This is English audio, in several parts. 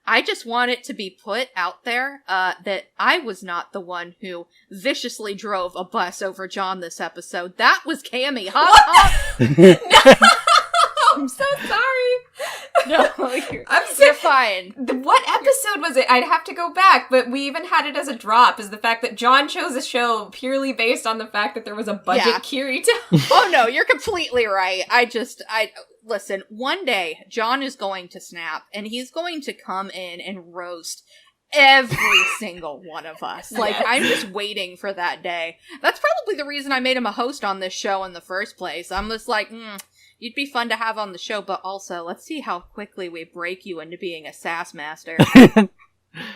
I just want it to be put out there that I was not the one who viciously drove a bus over John this episode. That was Cammy. I'm so sorry. No, you're fine. What episode was it? I'd have to go back, but we even had it as a drop, is the fact that John chose a show purely based on the fact that there was a budget Kirito. Oh no, you're completely right. Listen, one day, John is going to snap, and he's going to come in and roast every single one of us. Like, yes. I'm just waiting for that day. That's probably the reason I made him a host on this show in the first place. I'm just like, you'd be fun to have on the show, but also, let's see how quickly we break you into being a sass master.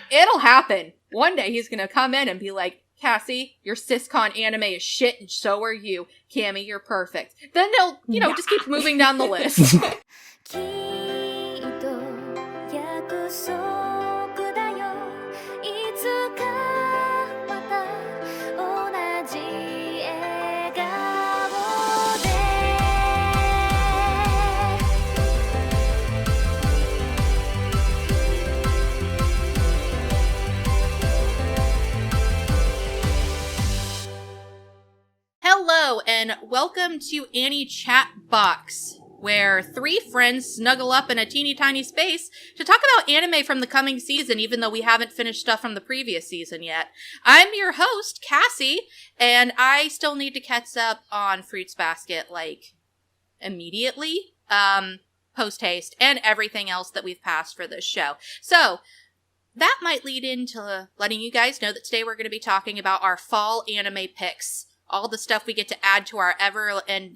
It'll happen. One day, he's gonna come in and be like, Cassie, your siscon anime is shit, and so are you. Cammy, you're perfect. Then they'll, just keep moving down the list. Hello, and welcome to Annie Chat Box, where three friends snuggle up in a teeny tiny space to talk about anime from the coming season, even though we haven't finished stuff from the previous season yet. I'm your host, Cassie, and I still need to catch up on Fruits Basket, immediately, post-haste, and everything else that we've passed for this show. So, that might lead into letting you guys know that today we're going to be talking about our fall anime picks. All the stuff we get to add to our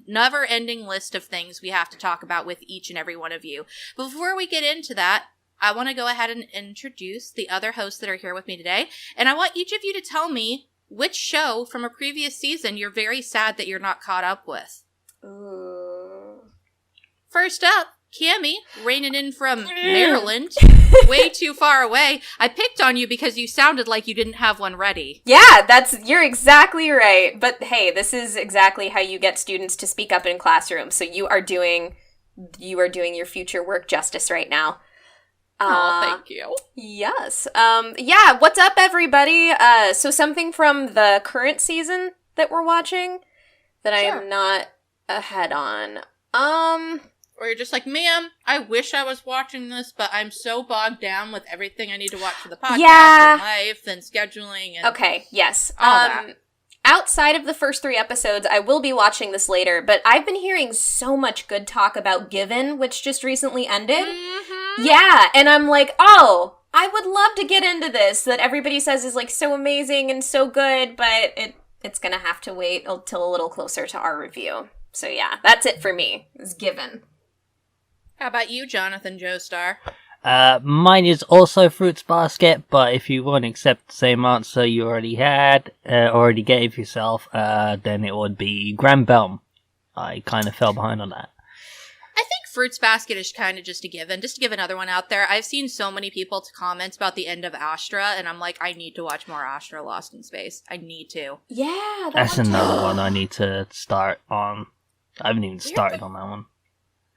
never-ending list of things we have to talk about with each and every one of you. But before we get into that, I want to go ahead and introduce the other hosts that are here with me today. And I want each of you to tell me which show from a previous season you're very sad that you're not caught up with. First up, Cammy, reining in from Maryland, way too far away. I picked on you because you sounded like you didn't have one ready. Yeah, you're exactly right. But hey, this is exactly how you get students to speak up in classrooms. So you are doing your future work justice right now. Thank you. Yes. What's up, everybody? So something from the current season that we're watching that I am not ahead on. Or you're just like, ma'am, I wish I was watching this, but I'm so bogged down with everything I need to watch for the podcast and life and scheduling and okay, yes. all that. Outside of the first 3 episodes, I will be watching this later, but I've been hearing so much good talk about Given, which just recently ended. Mm-hmm. Yeah, and I'm like, oh, I would love to get into this, that everybody says is so amazing and so good, but it's gonna have to wait until a little closer to our review. So yeah, that's it for me, is Given. How about you, Jonathan Joestar? Mine is also Fruits Basket, but if you won't accept the same answer you already gave yourself, then it would be Grand Belm. I kind of fell behind on that. I think Fruits Basket is kind of just a given. Just to give another one out there, I've seen so many people comment about the end of Astra, and I'm like, I need to watch more Astra Lost in Space. I need to. Yeah, that's another one I need to start on. I haven't even started on that one.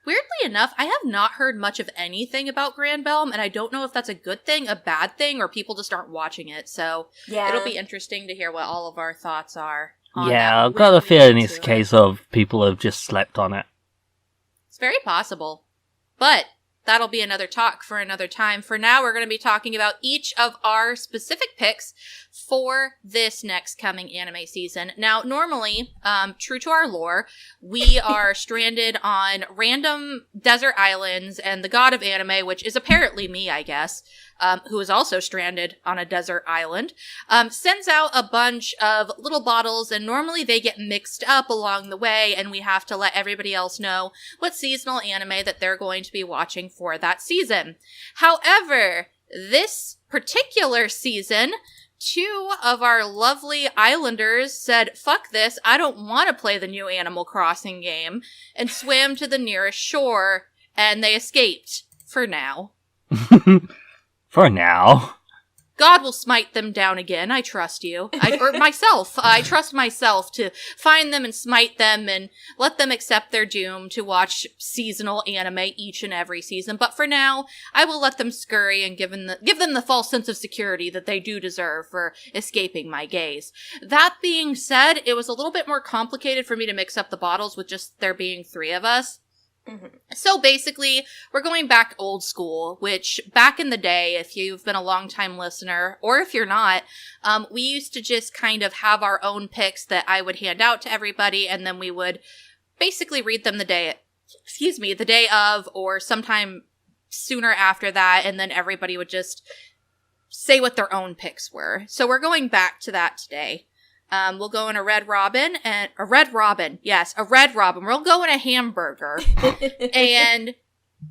Weirdly enough, I have not heard much of anything about Grand Belm, and I don't know if that's a good thing, a bad thing, or people just aren't watching it. So it'll be interesting to hear what all of our thoughts are on that. I've got a feeling it's a case of people have just slept on it. It's very possible. But that'll be another talk for another time. For now, we're going to be talking about each of our specific picks for this next coming anime season. Now, normally, true to our lore, we are stranded on random desert islands, and the god of anime, which is apparently me, I guess, who is also stranded on a desert island, sends out a bunch of little bottles, and normally they get mixed up along the way, and we have to let everybody else know what seasonal anime that they're going to be watching for that season. However, this particular season, 2 of our lovely islanders said, fuck this, I don't want to play the new Animal Crossing game, and swam to the nearest shore, and they escaped. For now. For now. God will smite them down again. I trust you. Or myself. I trust myself to find them and smite them and let them accept their doom to watch seasonal anime each and every season. But for now, I will let them scurry and give them the false sense of security that they do deserve for escaping my gaze. That being said, it was a little bit more complicated for me to mix up the bottles with just there being 3 of us. Mm-hmm. So basically, we're going back old school, which back in the day, if you've been a long-time listener, or if you're not, we used to just kind of have our own picks that I would hand out to everybody, and then we would basically read them the day of, or sometime sooner after that, and then everybody would just say what their own picks were. So we're going back to that today. We'll go in a red robin. We'll go in a hamburger. And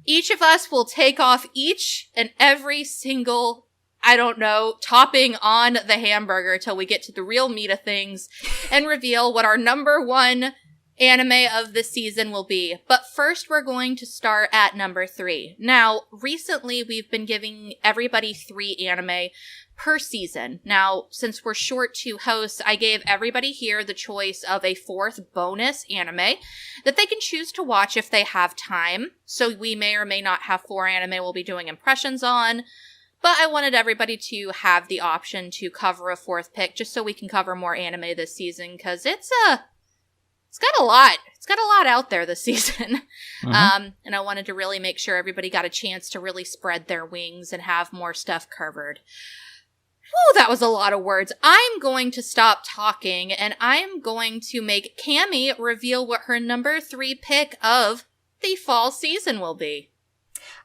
each of us will take off each and every single, topping on the hamburger till we get to the real meat of things and reveal what our number 1 anime of the season will be. But first, we're going to start at number 3. Now, recently, we've been giving everybody 3 anime per season. Now, since we're short 2 hosts, I gave everybody here the choice of a 4th bonus anime that they can choose to watch if they have time. So we may or may not have 4 anime we'll be doing impressions on, but I wanted everybody to have the option to cover a 4th pick just so we can cover more anime this season, because it's got a lot. It's got a lot out there this season. Mm-hmm. And I wanted to really make sure everybody got a chance to really spread their wings and have more stuff covered. Whew, that was a lot of words. I'm going to stop talking, and I'm going to make Cammie reveal what her number 3 pick of the fall season will be.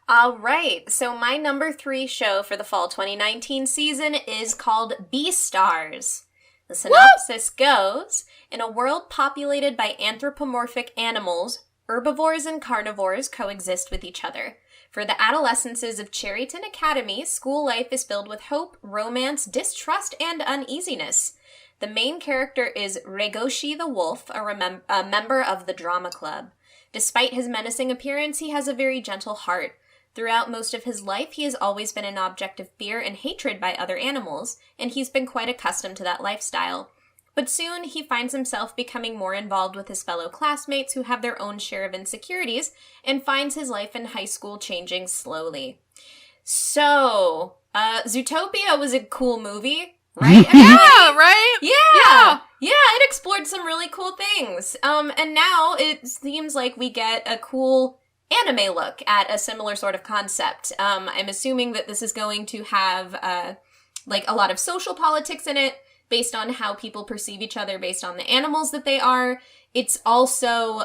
All right, so my number 3 show for the fall 2019 season is called Beastars. The synopsis goes, in a world populated by anthropomorphic animals, herbivores and carnivores coexist with each other. For the adolescences of Cherryton Academy, school life is filled with hope, romance, distrust, and uneasiness. The main character is Regoshi the Wolf, a member of the drama club. Despite his menacing appearance, he has a very gentle heart. Throughout most of his life, he has always been an object of fear and hatred by other animals, and he's been quite accustomed to that lifestyle. But soon, he finds himself becoming more involved with his fellow classmates who have their own share of insecurities, and finds his life in high school changing slowly. So, Zootopia was a cool movie, right? Yeah, right? Yeah, it explored some really cool things. And now it seems like we get a cool anime look at a similar sort of concept. I'm assuming that this is going to have, a lot of social politics in it, based on how people perceive each other based on the animals that they are. It's also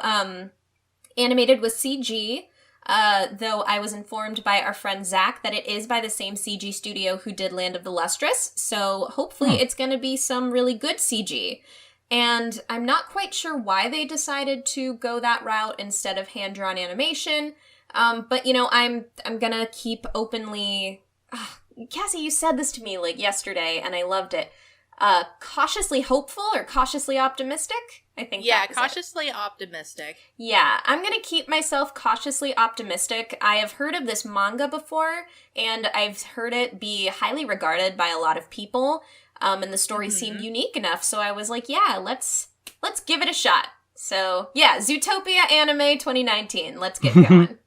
animated with CG, though I was informed by our friend Zach that it is by the same CG studio who did Land of the Lustrous, so hopefully it's going to be some really good CG. And I'm not quite sure why they decided to go that route instead of hand-drawn animation, but, I'm gonna keep openly... Cassie, you said this to me, yesterday, and I loved it. Cautiously hopeful or cautiously optimistic? I think cautiously optimistic. Yeah, I'm gonna keep myself cautiously optimistic. I have heard of this manga before, and I've heard it be highly regarded by a lot of people, and the story seemed unique enough, so I was like, yeah, let's give it a shot. So, yeah, Zootopia Anime 2019. Let's get going.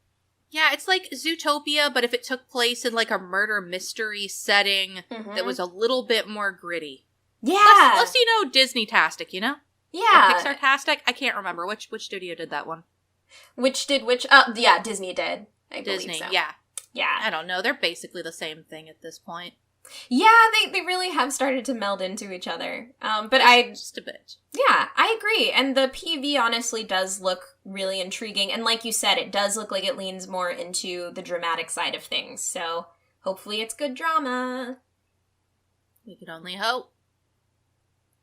Yeah, it's like Zootopia, but if it took place in, a murder mystery setting that was a little bit more gritty. Yeah. Less Disney-tastic, Yeah. Or Pixar-tastic? I can't remember. Which studio did that one? Which? Yeah, Disney did. I believe so. Yeah. Yeah. I don't know. They're basically the same thing at this point. Yeah, they really have started to meld into each other. But just a bit. Yeah, I agree. And the PV honestly does look really intriguing. And like you said, it does look like it leans more into the dramatic side of things. So hopefully it's good drama. We can only hope.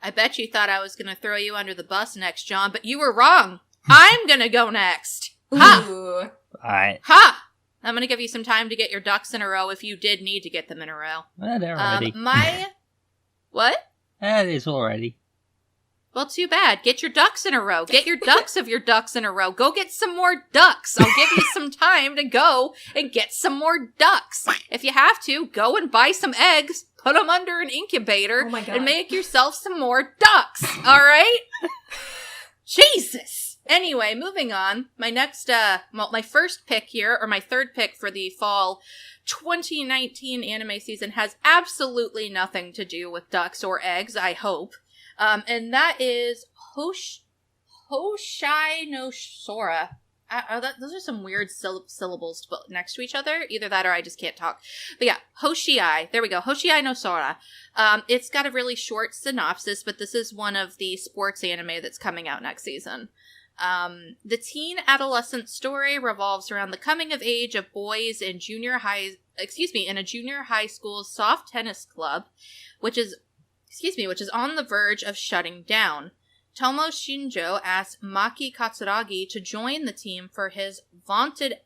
I bet you thought I was going to throw you under the bus next, John, but you were wrong. I'm going to go next. Ha! Ooh. All right. Ha! I'm going to give you some time to get your ducks in a row if you did need to get them in a row. Well, they're ready. What? That is already. Well, too bad. Get your ducks in a row. Get your ducks of your ducks in a row. Go get some more ducks. I'll give you some time to go and get some more ducks. If you have to, go and buy some eggs. put them under an incubator Oh my God. and make yourself some more ducks, all right? Jesus! Anyway, moving on. My next, my first pick here, or my third pick for the fall 2019 anime season has absolutely nothing to do with ducks or eggs, I hope. And that is Hoshai no Sora. Those are some weird syllables to put next to each other. Either that or I just can't talk. But yeah, Hoshii. There we go. Hoshii no Sora. It's got a really short synopsis, but this is one of the sports anime that's coming out next season. The teen adolescent story revolves around the coming of age of boys in in a junior high school soft tennis club, which is on the verge of shutting down. Tomo Shinjo asks Maki Katsuragi to join the team for his vaunted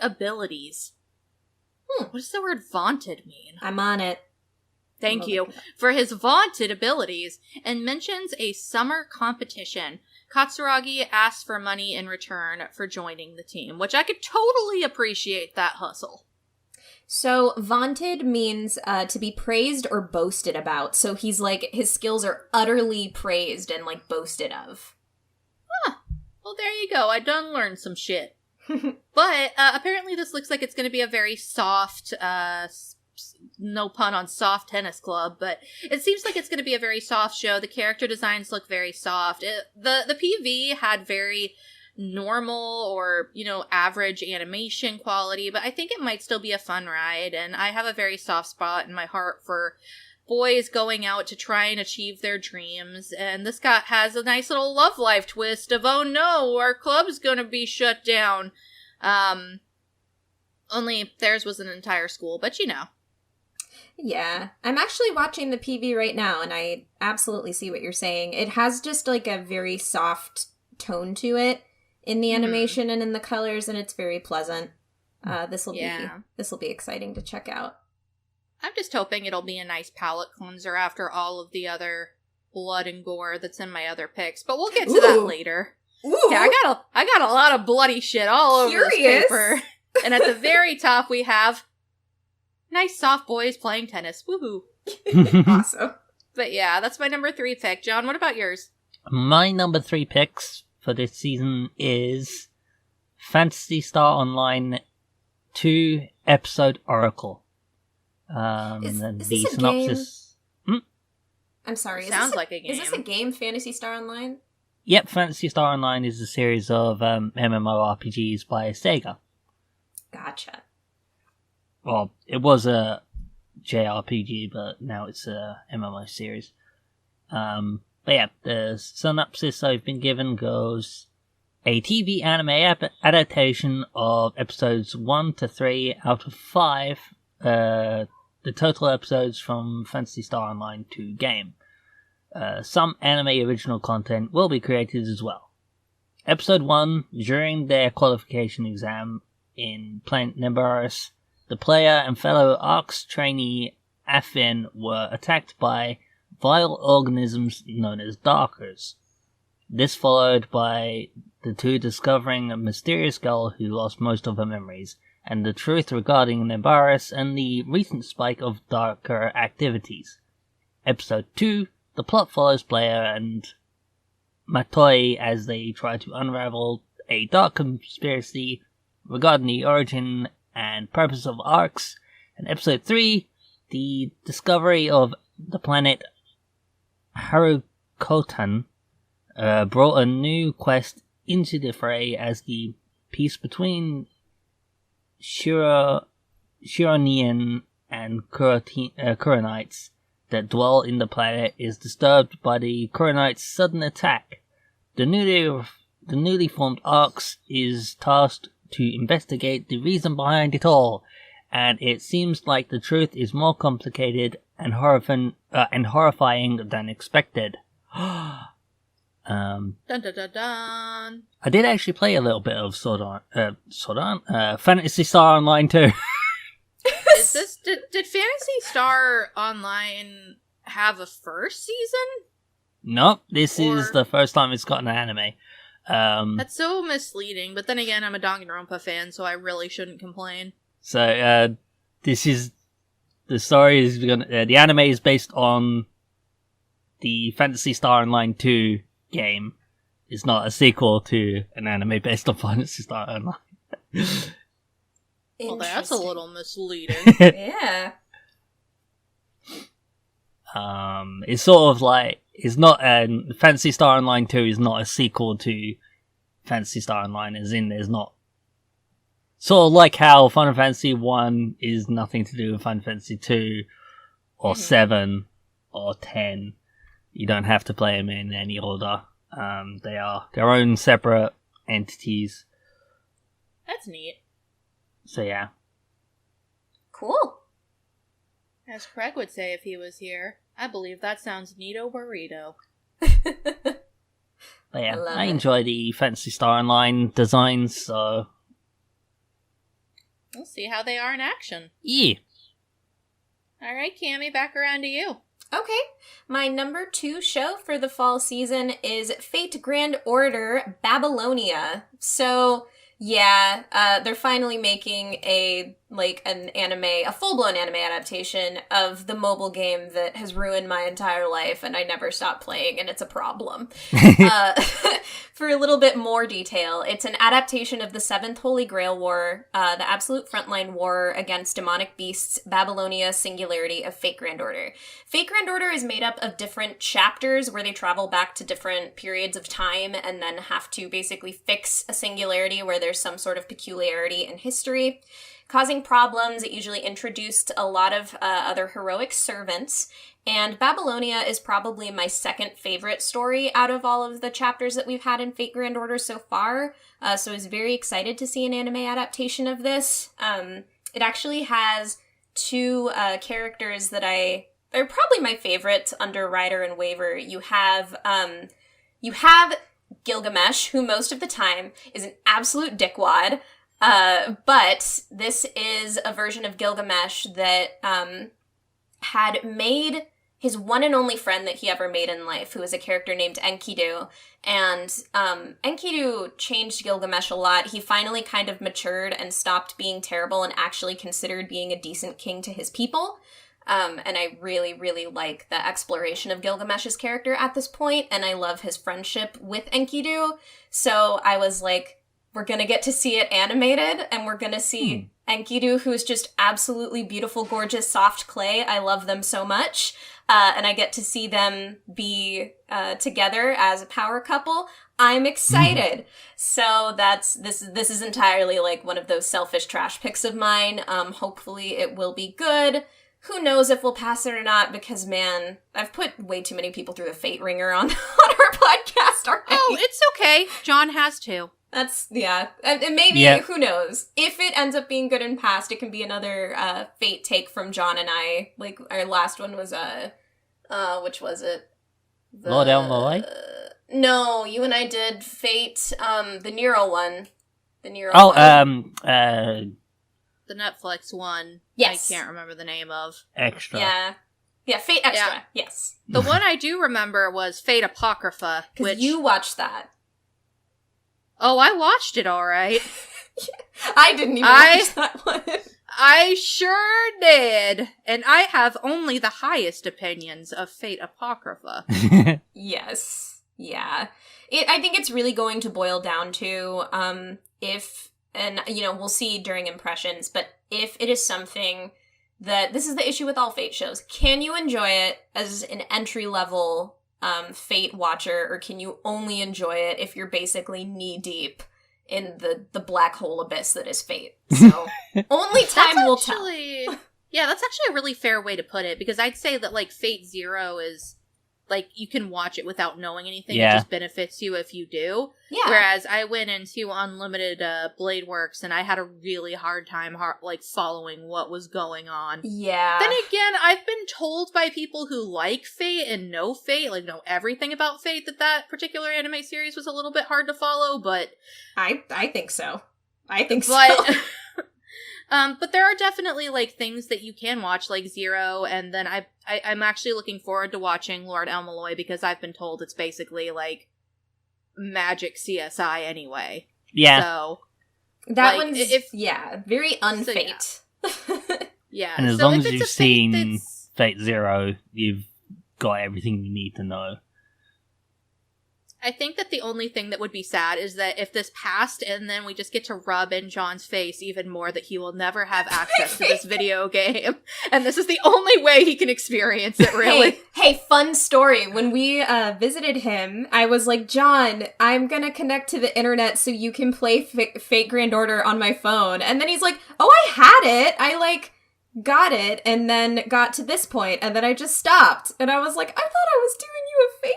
abilities. What does the word vaunted mean? I'm on it. Thank you. For his vaunted abilities, and mentions a summer competition. Katsuragi asks for money in return for joining the team, which I could totally appreciate that hustle. So, vaunted means to be praised or boasted about. So he's like, his skills are utterly praised and like boasted of. Huh. Well, there you go. I done learned some shit. But apparently this looks like it's going to be a very soft, no pun on soft tennis club, but it seems like it's going to be a very soft show. The character designs look very soft. The PV had very normal or, average animation quality, but I think it might still be a fun ride, and I have a very soft spot in my heart for boys going out to try and achieve their dreams, and this guy has a nice little love life twist of, oh no, our club's gonna be shut down. Only theirs was an entire school, but Yeah, I'm actually watching the PV right now, and I absolutely see what you're saying. It has just like a very soft tone to it in the animation and in the colors, and it's very pleasant. This will be exciting to check out. I'm just hoping it'll be a nice palate cleanser after all of the other blood and gore that's in my other picks, but we'll get to that later. Ooh. Yeah, I got a lot of bloody shit all over this paper. And at the very top we have nice soft boys playing tennis. Woohoo. Awesome. But yeah, that's my number 3 pick. John, what about yours? My number 3 picks for this season is Phantasy Star Online 2 episode Oracle. Is and this the a synopsis. I'm sorry. Sounds like a game. Is this a game, Phantasy Star Online? Yep, Phantasy Star Online is a series of MMORPGs by Sega. Gotcha. Well, it was a JRPG, but now it's a MMO series. But yeah, the synopsis I've been given goes: a TV anime adaptation of episodes 1 to 3 out of 5, the total episodes from Phantasy Star Online 2 game. Some anime original content will be created as well. Episode 1, during their qualification exam in Planet Nebaris, the player and fellow ARCS trainee Affin were attacked by vile organisms known as Darkers. This followed by the two discovering a mysterious girl who lost most of her memories, and the truth regarding Nebaris and the recent spike of darker activities. Episode 2, the plot follows player and Matoi as they try to unravel a dark conspiracy regarding the origin and purpose of ARCS. And episode 3, the discovery of the planet Harukotan brought a new quest into the fray as the peace between Shironian and Kuronites that dwell in the planet is disturbed by the Kuronites' sudden attack. The newly formed ARCS is tasked to investigate the reason behind it all, and it seems like the truth is more complicated and horrifying than expected. Dun dun dun dun. I did actually play a little bit of Phantasy Star Online 2. Is this did Phantasy Star Online have a first season? Nope, this is the first time it's got an anime. That's so misleading, but then again, I'm a Danganronpa fan, so I really shouldn't complain. So, this is the story is the anime is based on the Phantasy Star Online 2 game. It's not a sequel to an anime based on Phantasy Star Online. Well, that's a little misleading. Yeah. It's sort of like it's not Phantasy Star Online 2 is not a sequel to Phantasy Star Online, as in there's not sort of like how Final Fantasy 1 is nothing to do with Final Fantasy 2 or 7 or 10. You don't have to play them in any order. They are their own separate entities. That's neat. So yeah. Cool. As Craig would say if he was here, I believe that sounds neato burrito. But yeah, I I enjoy the Phantasy Star Online designs, so We'll see how they are in action. yeah. Alright, Cammy, back around to you. Okay, my number 2 show for the fall season is Fate Grand Order Babylonia. So, yeah, they're finally making a full-blown anime adaptation of the mobile game that has ruined my entire life and I never stopped playing, and it's a problem. For a little bit more detail, it's an adaptation of the Seventh Holy Grail War, the absolute frontline war against demonic beasts, Babylonia, Singularity of Fate Grand Order. Fate Grand Order is made up of different chapters where they travel back to different periods of time and then have to basically fix a singularity where there's some sort of peculiarity in history. Causing problems, it usually introduced a lot of other heroic servants, and Babylonia is probably my second favorite story out of all of the chapters that we've had in Fate Grand Order so far, so I was very excited to see an anime adaptation of this. It actually has 2 characters that they're probably my favorites under Rider and Waver. You have Gilgamesh, who most of the time is an absolute dickwad, but this is a version of Gilgamesh that had made his one and only friend that he ever made in life, who is a character named Enkidu. And Enkidu changed Gilgamesh a lot. He finally kind of matured and stopped being terrible and actually considered being a decent king to his people. And I really, really like the exploration of Gilgamesh's character at this point, and I love his friendship with Enkidu. So I was like, we're gonna get to see it animated, and we're gonna see Enkidu, who is just absolutely beautiful, gorgeous, soft clay. I love them so much. And I get to see them be together as a power couple. I'm excited. So this is entirely like one of those selfish trash picks of mine. Hopefully it will be good. Who knows if we'll pass it or not, because, man, I've put way too many people through the fate ringer on our podcast already. Oh, it's okay. John has to. That's, yeah. And maybe, who knows? If it ends up being good and passed, it can be another fate take from John and I. Like, our last one was, which was it? Lord Elmore? No, you and I did Fate, the Nero one. The Nero one. The Netflix one. Yes. I can't remember the name of. Extra. Yeah. Yeah, Fate Extra. Yeah. Yes. The one I do remember was Fate Apocrypha. Because you watched that. Oh, I watched it all right. I didn't even watch that one. I sure did. And I have only the highest opinions of Fate Apocrypha. Yes. Yeah. I think it's really going to boil down to if... And, we'll see during impressions, but if it is something that, this is the issue with all Fate shows, can you enjoy it as an entry-level Fate watcher, or can you only enjoy it if you're basically knee-deep in the black hole abyss that is Fate? So, only time will tell. Yeah, that's actually a really fair way to put it, because I'd say that, like, Fate Zero is, like, you can watch it without knowing anything. Yeah. It just benefits you if you do. Yeah. Whereas I went into Unlimited Blade Works and I had a really hard time following what was going on. Yeah. Then again, I've been told by people who like Fate and know Fate, like know everything about Fate, that particular anime series was a little bit hard to follow, but... I think so. I think so. But there are definitely, like, things that you can watch, like Zero, and then I'm actually looking forward to watching Lord Elmaloy, because I've been told it's basically, like, magic CSI anyway. Yeah. So... That one's, very unfate. So, Yeah. And as so long if as it's you've a fate seen that's... Fate Zero, you've got everything you need to know. I think that the only thing that would be sad is that if this passed and then we just get to rub in John's face even more that he will never have access to this video game. And this is the only way he can experience it, really. Hey, fun story. When we visited him, I was like, John, I'm gonna connect to the internet so you can play Fate Grand Order on my phone. And then he's like, oh, I had it. I, got it and then got to this point and then I just stopped. And I was like, I thought I was doing you a favor.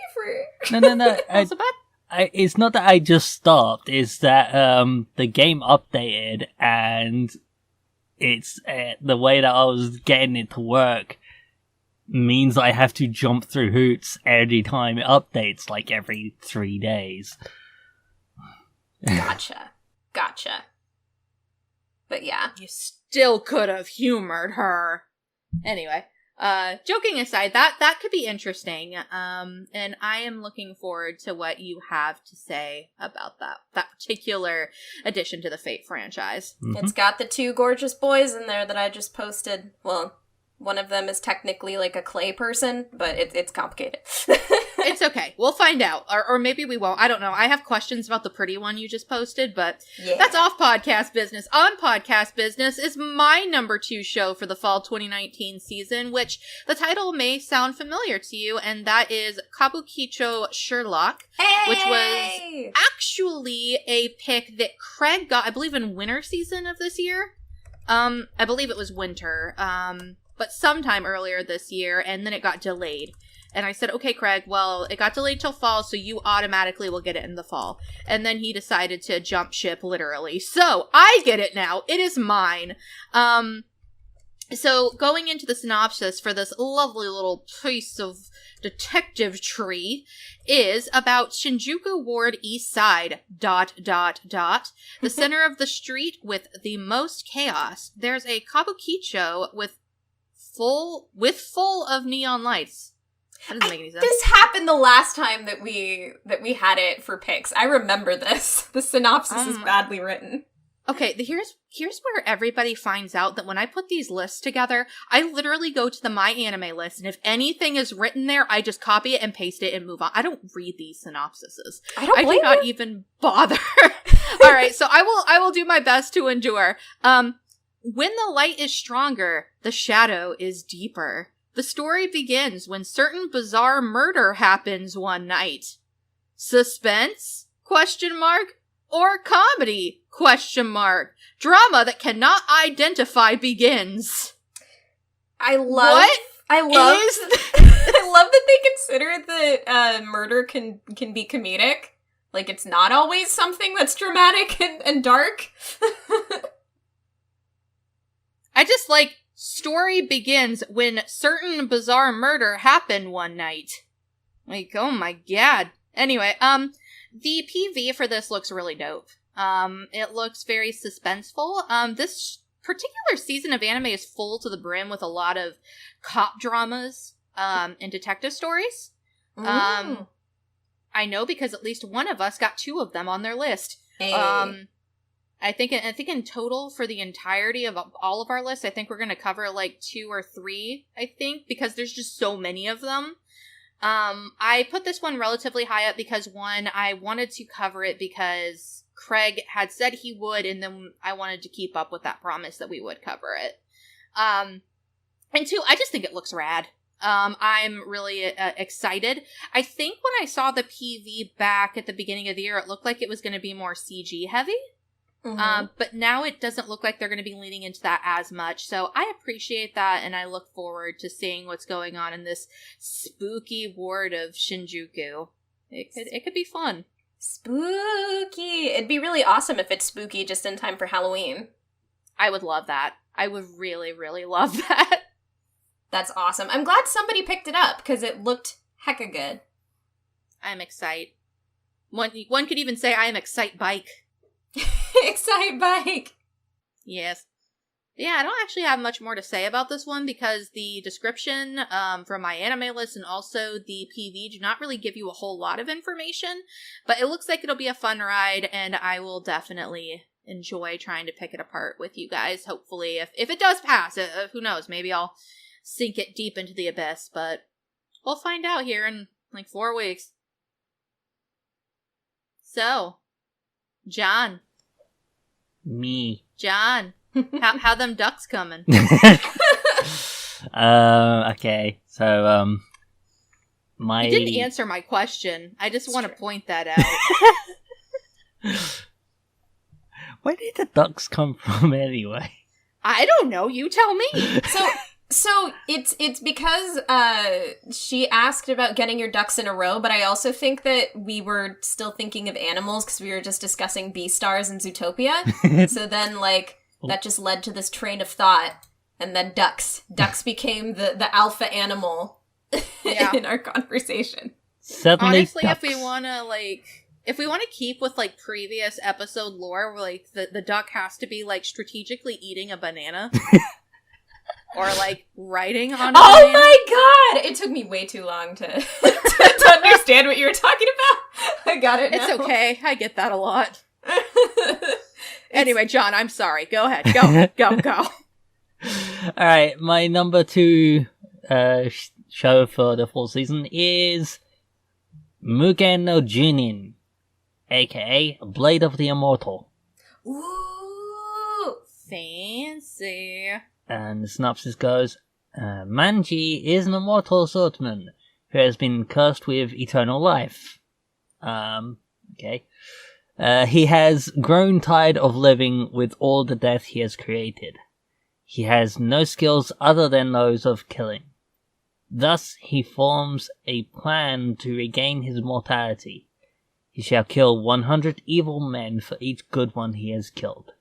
No. It's not that I just stopped. It's that the game updated and it's the way that I was getting it to work means I have to jump through hoops every time it updates, every 3 days. Gotcha. But yeah. You still could have humored her. Anyway, joking aside, that could be interesting. And I am looking forward to what you have to say about that particular addition to the Fate franchise. Mm-hmm. It's got the 2 gorgeous boys in there that I just posted. Well, one of them is technically a clay person, but it's complicated. It's okay. We'll find out. Or maybe we won't. I don't know. I have questions about the pretty one you just posted, but that's off podcast business. On podcast business is my number 2 show for the fall 2019 season, which the title may sound familiar to you, and that is Kabukicho Sherlock, which was actually a pick that Craig got, I believe, in winter season of this year. I believe it was winter, but sometime earlier this year, and then it got delayed. And I said, okay, Craig, well, it got delayed till fall, so you automatically will get it in the fall. And then he decided to jump ship, literally. So, I get it now. It is mine. So, going into the synopsis for this lovely little piece of detective tree is about Shinjuku Ward East Side, ... The center of the street with the most chaos. There's a kabukicho with full of neon lights. That doesn't make any sense. This happened the last time that we had it for picks. I remember this. The synopsis is badly written. Okay, here's where everybody finds out that when I put these lists together, I literally go to the My Anime list, and if anything is written there, I just copy it and paste it and move on. I don't read these synopsises. I do not even bother. All right, so I will do my best to endure. When the light is stronger, the shadow is deeper. The story begins when certain bizarre murder happens one night. Suspense? ? Or comedy? ? Drama that cannot identify begins. I love that they consider that murder can be comedic. It's not always something that's dramatic and dark. I just story begins when certain bizarre murder happened one night. Oh my god. Anyway, the PV for this looks really dope. It looks very suspenseful. This particular season of anime is full to the brim with a lot of cop dramas, and detective stories. I know because at least one of us got 2 of them on their list. Hey. I think in total for the entirety of all of our lists, I think we're going to cover 2 or 3, I think, because there's just so many of them. I put this one relatively high up because, one, I wanted to cover it because Craig had said he would, and then I wanted to keep up with that promise that we would cover it. And 2, I just think it looks rad. I'm really excited. I think when I saw the PV back at the beginning of the year, it looked like it was going to be more CG heavy. Mm-hmm. But now it doesn't look like they're going to be leaning into that as much. So I appreciate that, and I look forward to seeing what's going on in this spooky ward of Shinjuku. It could be fun. Spooky! It'd be really awesome if it's spooky just in time for Halloween. I would love that. I would really, really love that. That's awesome. I'm glad somebody picked it up, because it looked hecka good. I'm excited. One could even say I am excite bike. Excite bike! Yes. Yeah, I don't actually have much more to say about this one because the description from my anime list and also the PV do not really give you a whole lot of information, but it looks like it'll be a fun ride, and I will definitely enjoy trying to pick it apart with you guys. Hopefully, if it does pass, who knows? Maybe I'll sink it deep into the abyss, but we'll find out here in like 4 weeks. So, John. Me. John. how them ducks coming? Okay. So, my... You didn't answer my question. I just want to point that out. Where did the ducks come from anyway? I don't know. You tell me. So it's because she asked about getting your ducks in a row, but I also think that we were still thinking of animals because we were just discussing Beastars and Zootopia. So then, like, that just led to this train of thought, and then ducks. Ducks became the alpha animal in our conversation. Suddenly, honestly, ducks. if we want to keep with like previous episode lore, where like the duck has to be like strategically eating a banana. Or, like, writing on a banana. My god! It took me way too long to understand what you were talking about. I got it now. It's okay. I get that a lot. Anyway, John, I'm sorry. Go ahead. Go. Alright, my number 2 show for the fall season is Mugen no Junin, aka Blade of the Immortal. Ooh! Fancy. And the synopsis goes, Manji is an immortal swordsman who has been cursed with eternal life. Okay. He has grown tired of living with all the death he has created. He has no skills other than those of killing. Thus, he forms a plan to regain his mortality. He shall kill 100 evil men for each good one he has killed.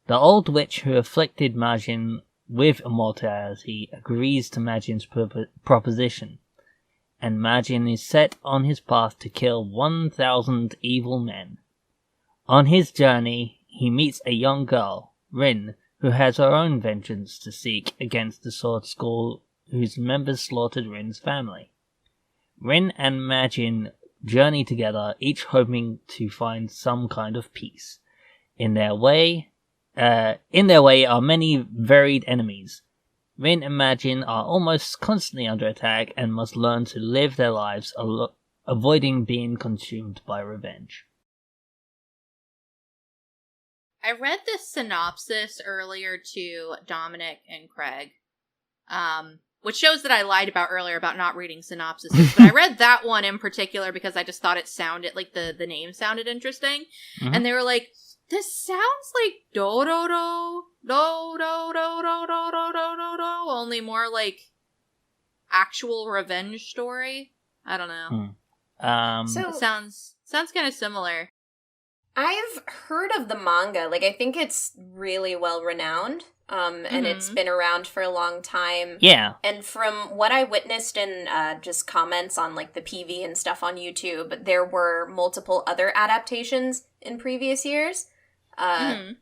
The old witch who afflicted Majin with immortality agrees to Majin's proposition, and Majin is set on his path to kill 1,000 evil men. On his journey, he meets a young girl, Rin, who has her own vengeance to seek against the sword school whose members slaughtered Rin's family. Rin and Majin journey together, each hoping to find some kind of peace. In their way are many varied enemies. Rin and Majin are almost constantly under attack and must learn to live their lives avoiding being consumed by revenge. I read this synopsis earlier to Dominic and Craig, which shows that I lied about earlier about not reading synopses. But I read that one in particular because I just thought it sounded like the name sounded interesting. Mm-hmm. And they were like, this sounds like do-do-do, do-do-do-do-do-do-do-do, only more like actual revenge story. I don't know. So it sounds kind of similar. I've heard of the manga. Like, I think it's really well renowned. And it's been around for a long time. Yeah. And from what I witnessed in just comments on like the PV and stuff on YouTube, there were multiple other adaptations in previous years.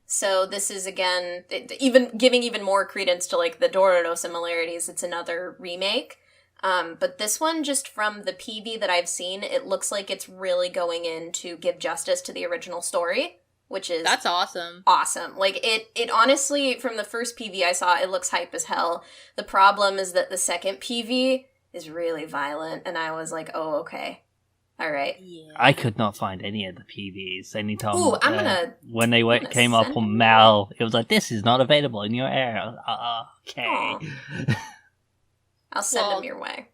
So this is, again, even giving even more credence to like the Dororo similarities. It's another remake. But this one, just from the PV that I've seen, it looks like it's really going in to give justice to the original story, which is... That's awesome. Awesome. Like, it honestly, from the first PV I saw, it looks hype as hell. The problem is that the second PV is really violent, and I was like, oh, okay. All right. Yeah. I could not find any of the PVs. Anytime when they came up on Mal, it was like, this is not available in your area. Okay. I'll send them your way.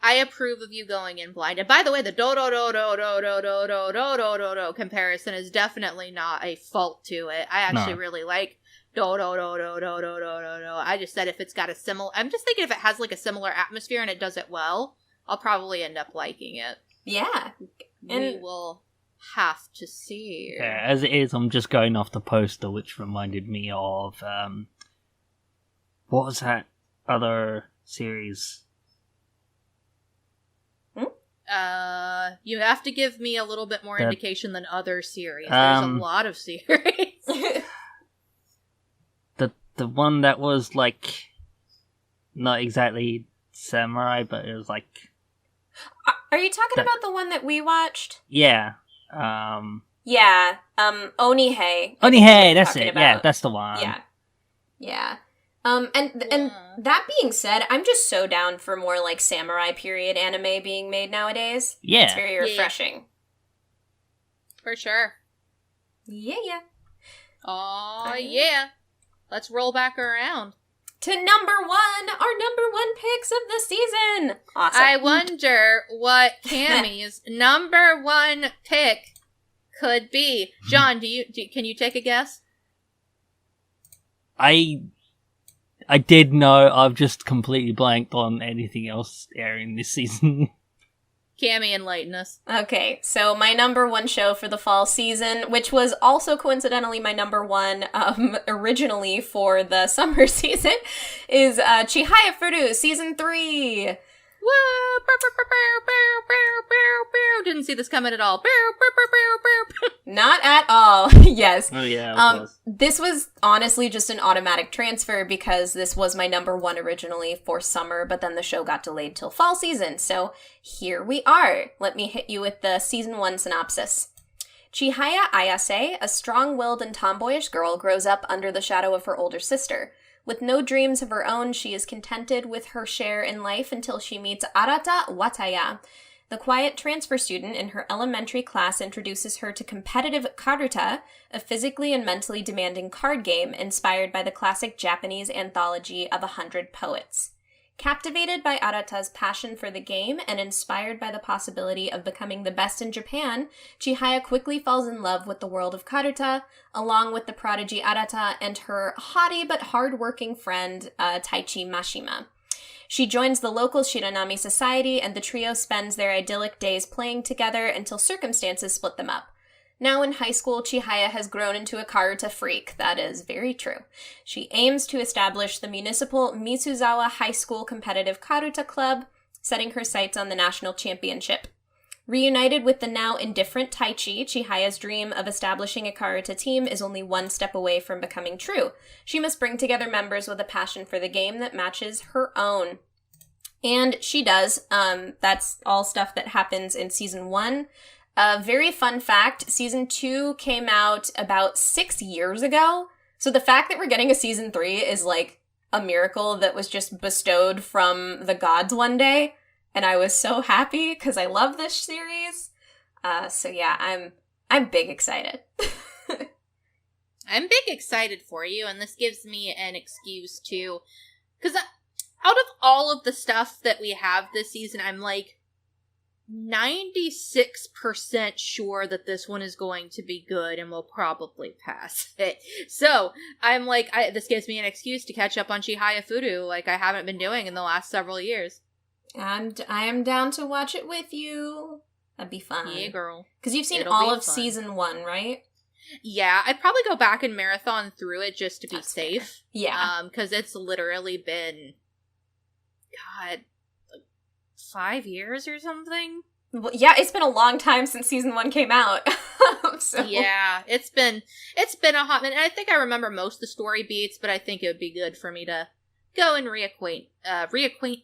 I approve of you going in blind. And by the way, the do-do-do-do-do-do-do-do-do-do comparison is definitely not a fault to it. I actually really like do-do-do-do-do-do-do-do. I just said if it's got a similar... I'm just thinking if it has like a similar atmosphere and it does it well, I'll probably end up liking it. Yeah. We will have to see. Yeah, as it is, I'm just going off the poster, which reminded me of... what was that other series? You have to give me a little bit more indication than other series. There's a lot of series. the one that was like not exactly samurai, but it was like. Are you talking about the one that we watched? Yeah. Yeah, Onihei. Onihei, that's it. Talking Yeah, about. that's the one. Yeah. And that being said, I'm just so down for more like samurai period anime being made nowadays. Yeah. It's very refreshing. For sure. Yeah. Oh, yeah. Let's roll back around. To number 1, our number 1 picks of the season. Awesome. I wonder what Cammy's number 1 pick could be. John, can you take a guess? I did know. I've just completely blanked on anything else airing this season. Cammy, enlighten us. Okay, so my number 1 show for the fall season, which was also coincidentally my number 1 originally for the summer season, is Chihaya Furu Season 3. Woo! Didn't see this coming at all. Not at all. Yes. Oh yeah, of course. This was honestly just an automatic transfer because this was my number 1 originally for summer, but then the show got delayed till fall season. So here we are. Let me hit you with the season 1 synopsis. Chihaya Ayase, a strong-willed and tomboyish girl, grows up under the shadow of her older sister. With no dreams of her own, she is contented with her share in life until she meets Arata Wataya. The quiet transfer student in her elementary class introduces her to competitive karuta, a physically and mentally demanding card game inspired by the classic Japanese anthology of 100 Poets. Captivated by Arata's passion for the game and inspired by the possibility of becoming the best in Japan, Chihaya quickly falls in love with the world of karuta, along with the prodigy Arata and her haughty but hard-working friend Taichi Mashima. She joins the local Shiranami society, and the trio spends their idyllic days playing together until circumstances split them up. Now in high school, Chihaya has grown into a karuta freak. That is very true. She aims to establish the municipal Mitsuzawa High School Competitive Karuta Club, setting her sights on the national championship. Reunited with the now indifferent Taichi, Chihaya's dream of establishing a karuta team is only one step away from becoming true. She must bring together members with a passion for the game that matches her own. And she does. That's all stuff that happens in season 1. A very fun fact, season 2 came out about 6 years ago. So the fact that we're getting a season 3 is like a miracle that was just bestowed from the gods one day. And I was so happy because I love this series. So yeah, I'm big excited. I'm big excited for you, and this gives me an excuse to, because out of all of the stuff that we have this season, I'm like 96% sure that this one is going to be good and will probably pass it. So I'm like, this gives me an excuse to catch up on Chihaya Furu like I haven't been doing in the last several years. And I am down to watch it with you. That'd be fun. Yeah, girl. Because you've seen It'll all be of fun. season 1, right? Yeah, I'd probably go back and marathon through it just to be That's safe. fair. Yeah. Because it's literally been, God, like 5 years or something. Well, yeah, it's been a long time since season 1 came out. So. Yeah, it's been a hot minute. I think I remember most of the story beats, but I think it would be good for me to go and reacquaint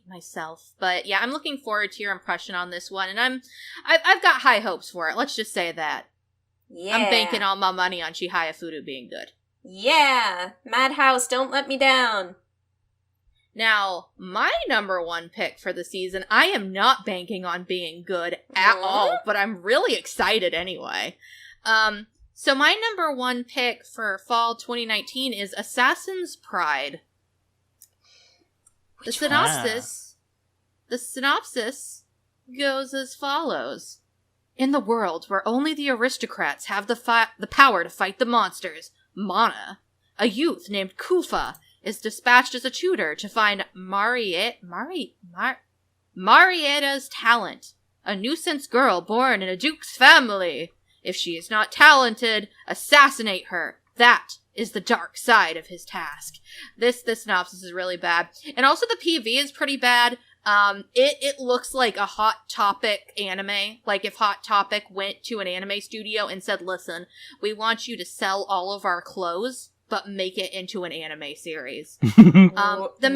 myself. But yeah, I'm looking forward to your impression on this one, and I've got high hopes for it. Let's just say that. Yeah. I'm banking all my money on Chihaya Furu being good. Yeah. Madhouse, don't let me down. Now, my number 1 pick for the season, I am not banking on being good at all, but I'm really excited anyway. So my number 1 pick for fall 2019 is Assassin's Pride. The synopsis goes as follows. In the world where only the aristocrats have the power to fight the monsters, Mana, a youth named Kufa, is dispatched as a tutor to find Marietta's talent, a nuisance girl born in a duke's family. If she is not talented, assassinate her. That is the dark side of his task. This synopsis is really bad. And also the PV is pretty bad. It looks like a Hot Topic anime. Like if Hot Topic went to an anime studio and said, listen, we want you to sell all of our clothes, but make it into an anime series. The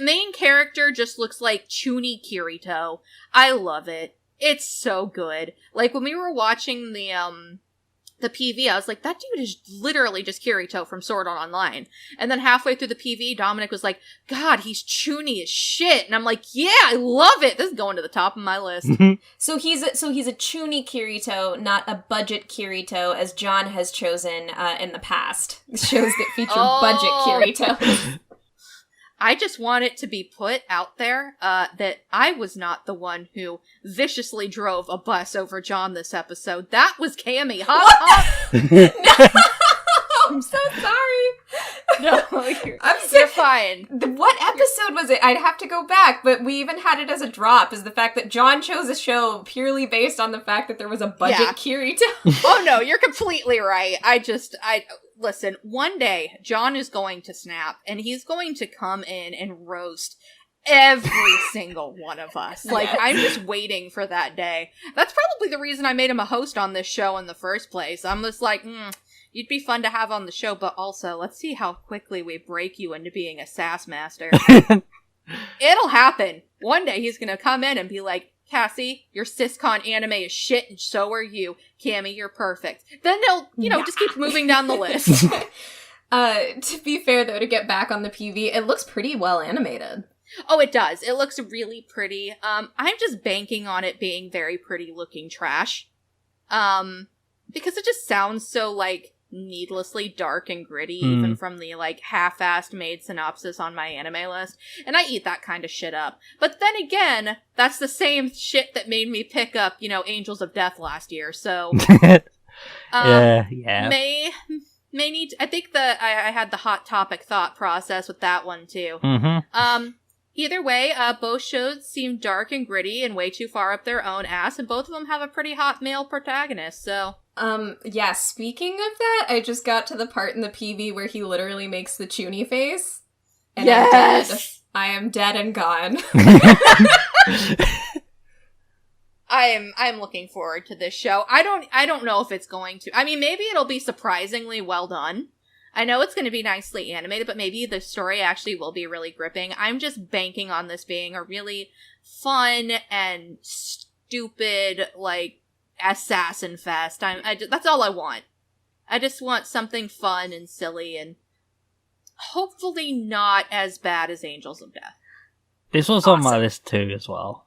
main character just looks like Chuni Kirito. I love it. It's so good. Like, when we were watching the PV, I was like, that dude is literally just Kirito from Sword Art Online. And then halfway through the PV, Dominic was like, God, he's chuny as shit. And I'm like, yeah, I love it. This is going to the top of my list. So he's a chuny Kirito, not a budget Kirito, as John has chosen in the past. Shows that feature budget Kirito. I just want it to be put out there that I was not the one who viciously drove a bus over John this episode. That was Cammy. No! I'm so sorry. No, you're fine. What episode was it? I'd have to go back, but we even had it as a drop, is the fact that John chose a show purely based on the fact that there was a budget Kirito. Oh no, you're completely right. Listen, one day, John is going to snap, and he's going to come in and roast every single one of us. Like, I'm just waiting for that day. That's probably the reason I made him a host on this show in the first place. I'm just like, you'd be fun to have on the show, but also, let's see how quickly we break you into being a sass master. It'll happen. One day, he's gonna come in and be like, Cassie, your siscon anime is shit, and so are you. Cammy, you're perfect. Then they'll, just keep moving down the list. To be fair, though, to get back on the PV, it looks pretty well animated. Oh, it does. It looks really pretty. I'm just banking on it being very pretty looking trash. Because it just sounds so, needlessly dark and gritty, even from the, half-assed made synopsis on my anime list. And I eat that kind of shit up. But then again, that's the same shit that made me pick up, Angels of Death last year, so... Yeah. May need... I think I had the hot topic thought process with that one, too. Either way, both shows seem dark and gritty and way too far up their own ass, and both of them have a pretty hot male protagonist, so... Speaking of that, I just got to the part in the PV where he literally makes the chuny face. And yes! I am dead and gone. I'm looking forward to this show. I don't know if it's going to... I mean, maybe it'll be surprisingly well done. I know it's going to be nicely animated, but maybe the story actually will be really gripping. I'm just banking on this being a really fun and stupid, assassin fest. That's all I want. I just want something fun and silly and hopefully not as bad as Angels of Death. This was on my list too as well.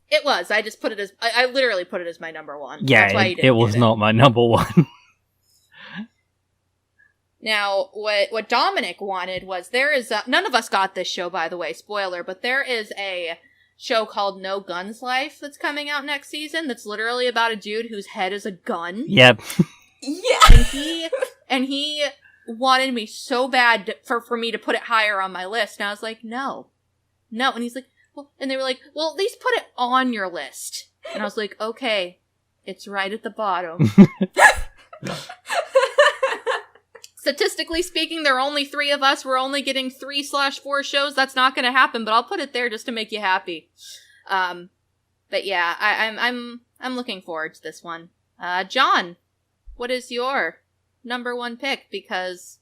It was. I just put it as... I literally put it as my number one. Yeah, that's why it was not my number one. Now, what Dominic wanted was, there is none of us got this show, by the way, spoiler, but there is a show called No Guns Life that's coming out next season that's literally about a dude whose head is a gun. Yep. Yeah. And he wanted me so bad for me to put it higher on my list, and I was like, no. And he's like, well, and they were like, well, at least put it on your list. And I was like, okay, it's right at the bottom. Statistically speaking, there are only 3 of us. We're only getting 3/4 shows. That's not going to happen, but I'll put it there just to make you happy. But yeah, I'm looking forward to this one. John, what is your number 1 pick? Because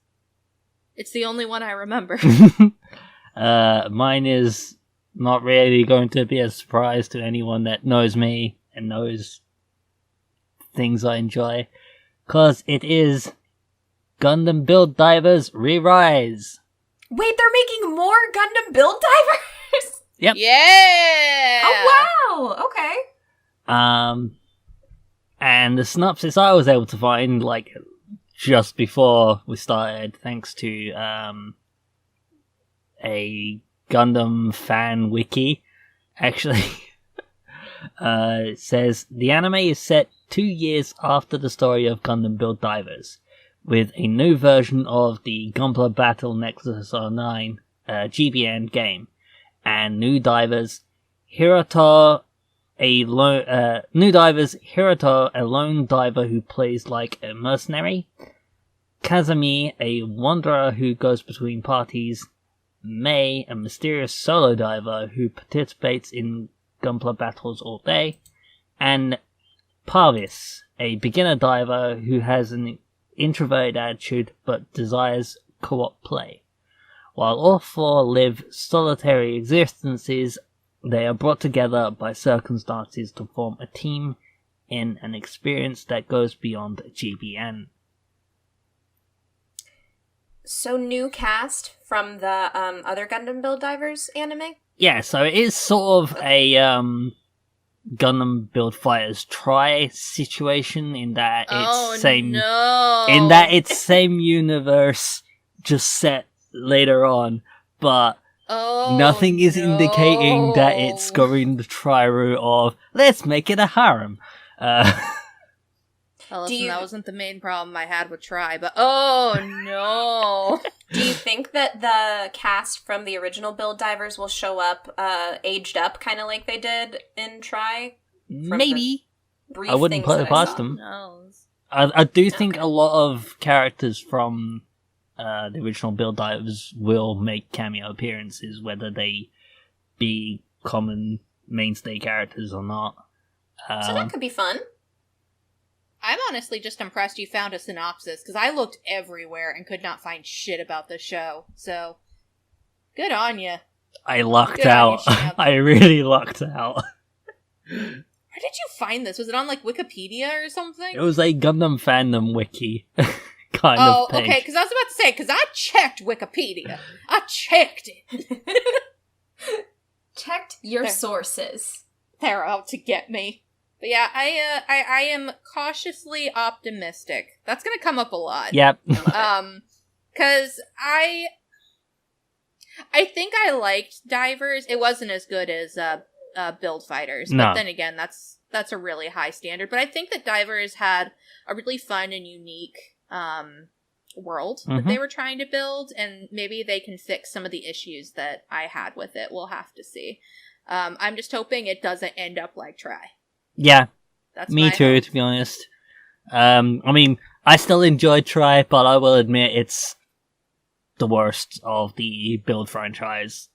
it's the only one I remember. Mine is not really going to be a surprise to anyone that knows me and knows things I enjoy, because it is Gundam Build Divers Re-Rise. Wait, they're making more Gundam Build Divers? Yep. Yeah! Oh, wow! Okay. And the synopsis I was able to find, just before we started, thanks to, a Gundam fan wiki, actually, it says, the anime is set 2 years after the story of Gundam Build Divers, with a new version of the Gunpla Battle Nexus R9 GBN game, and new divers Hirota, a lone diver who plays like a mercenary, Kazumi, a wanderer who goes between parties, Mei, a mysterious solo diver who participates in Gunpla battles all day, and Parvis, a beginner diver who has an introverted attitude but desires co-op play. While all 4 live solitary existences, They are brought together by circumstances to form a team in an experience that goes beyond GBN. So new cast from the other Gundam Build Divers anime? Yeah, so it is sort of a Gundam Build Fighters Try situation in that it's same universe, just set later on, but nothing is indicating that it's going the try route of let's make it a harem. Well, listen, that wasn't the main problem I had with Try, but oh no. Do you think that the cast from the original Build Divers will show up aged up, kind of like they did in Try? Maybe. I wouldn't put it past them. Knows. I do think a lot of characters from the original Build Divers will make cameo appearances, whether they be common mainstay characters or not. So that could be fun. I'm honestly just impressed you found a synopsis, because I looked everywhere and could not find shit about the show. So, good on you. I lucked out. I really lucked out. Where did you find this? Was it on, like, Wikipedia or something? It was a Gundam fandom wiki kind of page. Okay, because I was about to say, because I checked Wikipedia. I checked it. Checked your sources. They're out to get me. But yeah, I am cautiously optimistic. That's gonna come up a lot. Yep. Because I think I liked Divers. It wasn't as good as Build Fighters. No. But then again, that's a really high standard. But I think that Divers had a really fun and unique world that they were trying to build, and maybe they can fix some of the issues that I had with it. We'll have to see. I'm just hoping it doesn't end up like Try. Yeah, that's me too, to be honest. I mean, I still enjoy Try, but I will admit it's the worst of the Build franchise,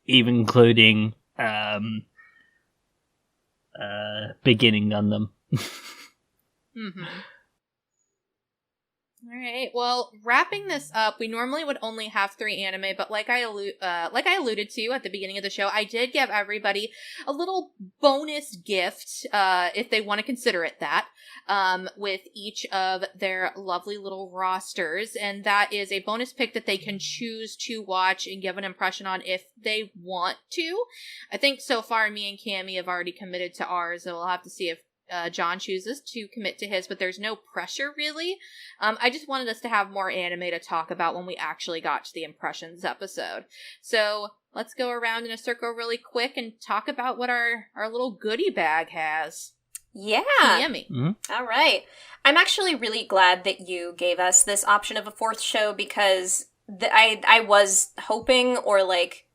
even including beginning Gundam. Mm-hmm. All right. Well, wrapping this up, we normally would only have 3 anime, but like I alluded to at the beginning of the show, I did give everybody a little bonus gift, if they want to consider it that, with each of their lovely little rosters, and that is a bonus pick that they can choose to watch and give an impression on if they want to. I think so far me and Cammie have already committed to ours, and we'll have to see if John chooses to commit to his, but there's no pressure really. I just wanted us to have more anime to talk about when we actually got to the impressions episode. So let's go around in a circle really quick and talk about what our little goodie bag has. Yeah. Yummy. Mm-hmm. All right. I'm actually really glad that you gave us this option of a 4th show, because I was hoping, or like,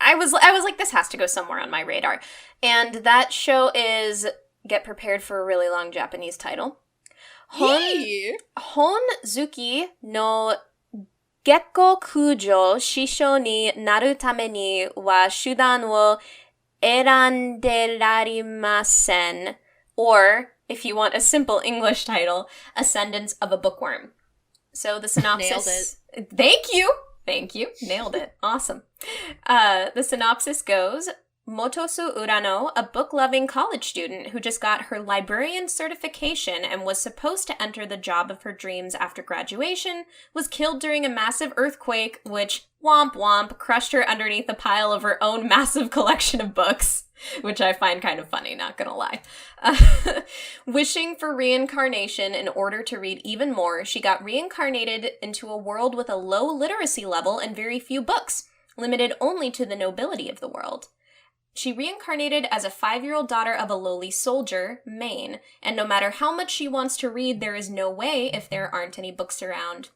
I was like, this has to go somewhere on my radar. And that show is, get prepared for a really long Japanese title. Hon Suki no Gekko Kujo Shisho ni naru tame ni wa shudan wo eranderarimasen. Or, if you want a simple English title, Ascendance of a Bookworm. So the synopsis... Nailed it. Thank you. Nailed it. Awesome. The synopsis goes... Motosu Urano, a book-loving college student who just got her librarian certification and was supposed to enter the job of her dreams after graduation, was killed during a massive earthquake, which, womp womp, crushed her underneath a pile of her own massive collection of books, which I find kind of funny, not gonna lie. Wishing for reincarnation in order to read even more, she got reincarnated into a world with a low literacy level and very few books, limited only to the nobility of the world. She reincarnated as a 5-year-old daughter of a lowly soldier, Maine, and no matter how much she wants to read, there is no way if there aren't any books around.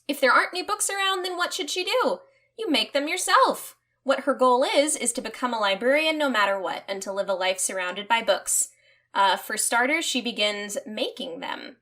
If there aren't any books around, then what should she do? You make them yourself. What her goal is to become a librarian no matter what, and to live a life surrounded by books. For starters, she begins making them.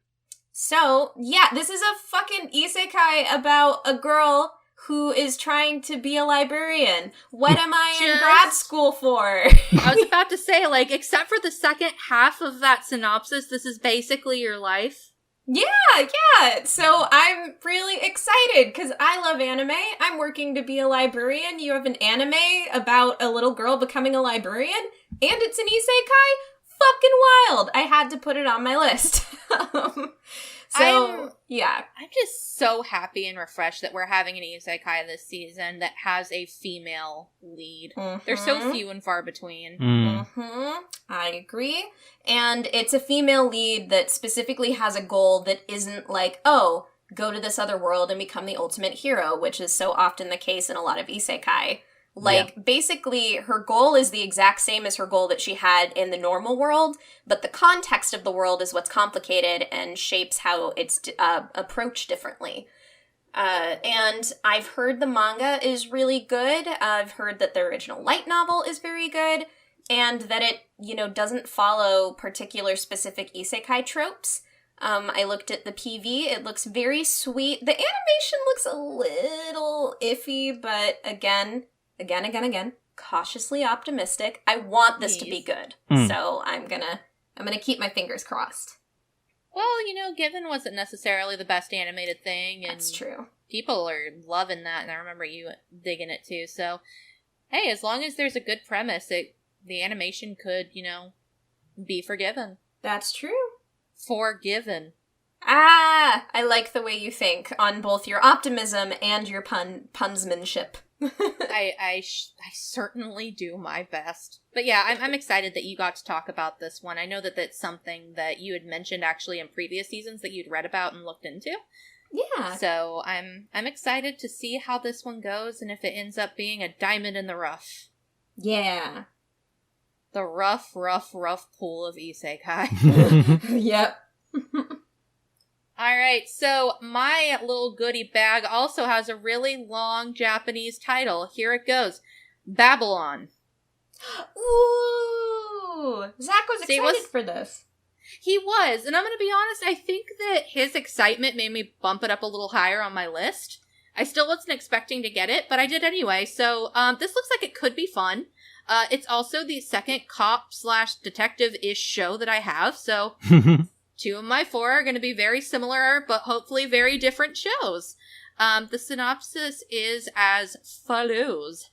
So, yeah, this is a fucking isekai about a girl who is trying to be a librarian. What am I in grad school for? I was about to say, like, except for the second half of that synopsis, this is basically your life. Yeah. So I'm really excited because I love anime. I'm working to be a librarian. You have an anime about a little girl becoming a librarian, and it's an isekai? Fucking wild. I had to put it on my list. I'm just so happy and refreshed that we're having an isekai this season that has a female lead. Mm-hmm. They're so few and far between. I agree. And it's a female lead that specifically has a goal that isn't like, oh, go to this other world and become the ultimate hero, which is so often the case in a lot of isekai. Basically, her goal is the exact same as her goal that she had in the normal world, but the context of the world is what's complicated and shapes how it's approached differently. And I've heard the manga is really good. I've heard that the original light novel is very good, and that it, doesn't follow particular specific isekai tropes. I looked at the PV. It looks very sweet. The animation looks a little iffy, but again, cautiously optimistic. I want this to be good. So I'm gonna keep my fingers crossed. Well, Given wasn't necessarily the best animated thing, and that's true. People are loving that, and I remember you digging it too. So, hey, as long as there's a good premise, the animation could, be forgiven. That's true. Forgiven. I like the way you think on both your optimism and your punsmanship. I certainly do my best. But yeah, I'm excited that you got to talk about this one. I know that that's something that you had mentioned actually in previous seasons that you'd read about and looked into. Yeah. So I'm excited to see how this one goes and if it ends up being a diamond in the rough. Yeah. The rough pool of isekai. Yep. Alright, so my little goodie bag also has a really long Japanese title. Here it goes. Babylon. Ooh! Zach was excited for this. He was, and I'm going to be honest, I think that his excitement made me bump it up a little higher on my list. I still wasn't expecting to get it, but I did anyway, so this looks like it could be fun. It's also the second cop/detective-ish show that I have, so... 2 of my 4 are going to be very similar, but hopefully very different shows. The synopsis is as follows.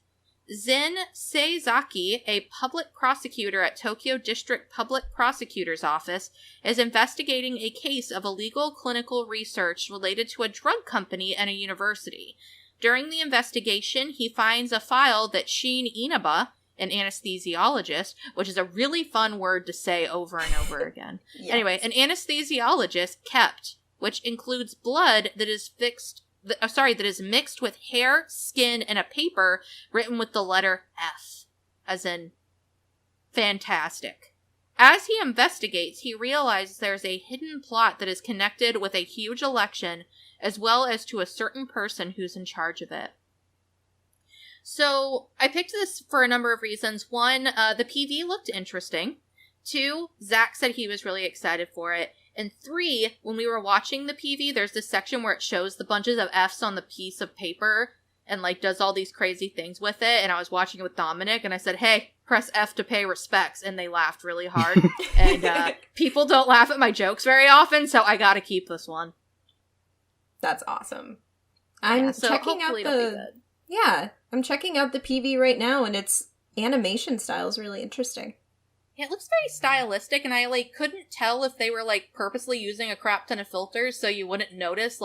Zen Seizaki, a public prosecutor at Tokyo District Public Prosecutor's Office, is investigating a case of illegal clinical research related to a drug company and a university. During the investigation, he finds a file that Shin Inaba, an anesthesiologist, which is a really fun word to say over and over again. Yes. Anyway, an anesthesiologist kept, which includes blood that is mixed with hair, skin, and a paper written with the letter F, as in fantastic. As he investigates, he realizes there's a hidden plot that is connected with a huge election, as well as to a certain person who's in charge of it. So, I picked this for a number of reasons. 1, the PV looked interesting. 2, Zach said he was really excited for it. And 3, when we were watching the PV, there's this section where it shows the bunches of Fs on the piece of paper and, does all these crazy things with it. And I was watching it with Dominic, and I said, hey, press F to pay respects. And they laughed really hard. And people don't laugh at my jokes very often, so I gotta keep this one. That's awesome. I'm checking out I'm checking out the PV right now, and its animation style is really interesting. Yeah, it looks very stylistic, and I, couldn't tell if they were, purposely using a crap ton of filters so you wouldn't notice,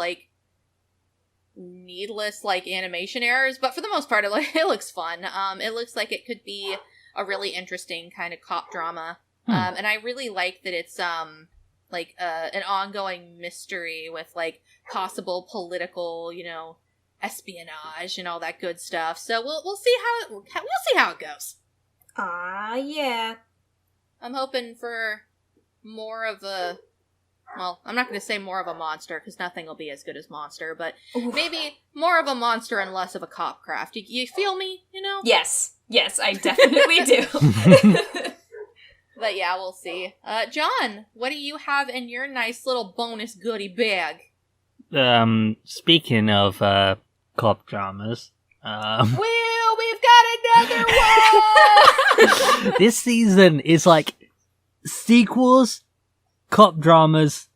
needless, animation errors, but for the most part, it looks fun. It looks like it could be a really interesting kind of cop drama, and I really like that it's, an ongoing mystery with, possible political, espionage and all that good stuff. So we'll see how it goes. Yeah. I'm hoping for more of a... Well, I'm not going to say more of a monster, because nothing will be as good as Monster, but maybe more of a monster and less of a cop craft. You feel me, Yes, I definitely do. But yeah, we'll see. John, what do you have in your nice little bonus goodie bag? Speaking of, cop dramas, Well, we've got another one! This season is sequels, cop dramas,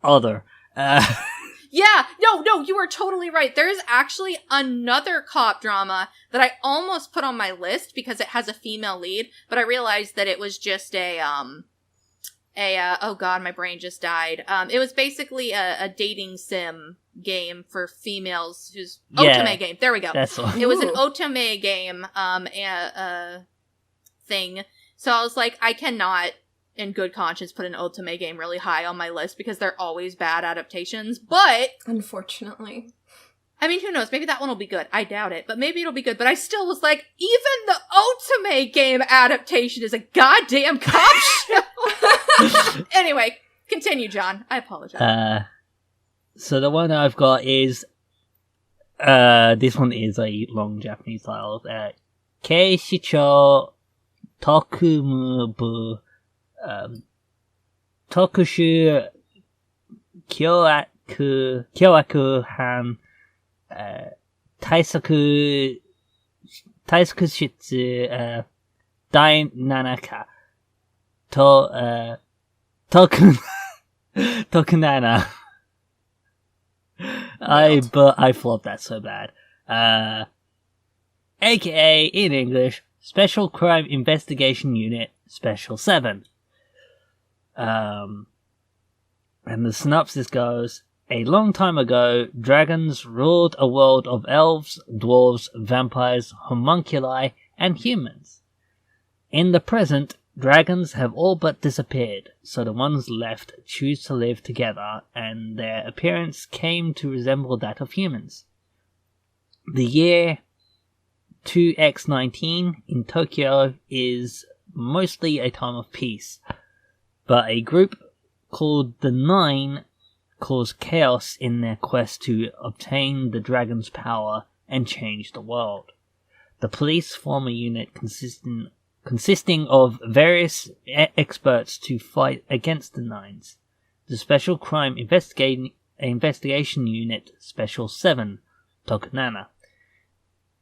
other. Yeah, no, you are totally right. There is actually another cop drama that I almost put on my list because it has a female lead, but I realized that it was just oh god, my brain just died. It was basically a dating sim game for females who's otome game. There we go. That's all. It was an otome game, thing. So I was like, I cannot in good conscience put an otome game really high on my list because they're always bad adaptations, but unfortunately, I mean, who knows, maybe that one will be good. I doubt it, but maybe it'll be good. But I still was like, even the otome game adaptation is a goddamn cop show. Anyway, continue, John. I apologize. So the one I've got is this one is a long Japanese title. Keishicho Tokumubu Tokushu Kyoaku Han Taisaku Shitsu Dai Nanaka to Tokunana. I flopped that so bad. AKA in English, Special Crime Investigation Unit Special 7. And the synopsis goes, a long time ago, dragons ruled a world of elves, dwarves, vampires, homunculi, and humans. In the present, dragons have all but disappeared, so the ones left choose to live together, and their appearance came to resemble that of humans. The year 2X19 in Tokyo is mostly a time of peace, but a group called the Nine cause chaos in their quest to obtain the dragon's power and change the world. The police form a unit consisting of various experts to fight against the Nines. The Special Crime Investigation Unit Special 7, Tokunana.